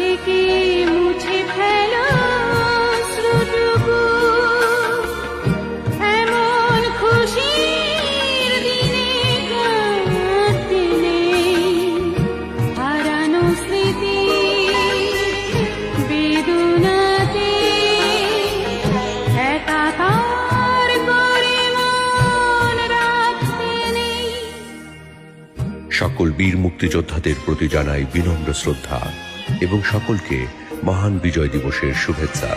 থেকে মুছে ফেলো অশ্রুটুকু। এমন খুশির দিনে কাঁদতে নেই হারানো স্মৃতি বেদনাতে একাকার করে মন রাখতে নেই। সকল বীর মুক্তিযোদ্ধাদের প্রতি জানাই বিনম্র শ্রদ্ধা এবং সকলকে মহান বিজয় দিবসের শুভেচ্ছা।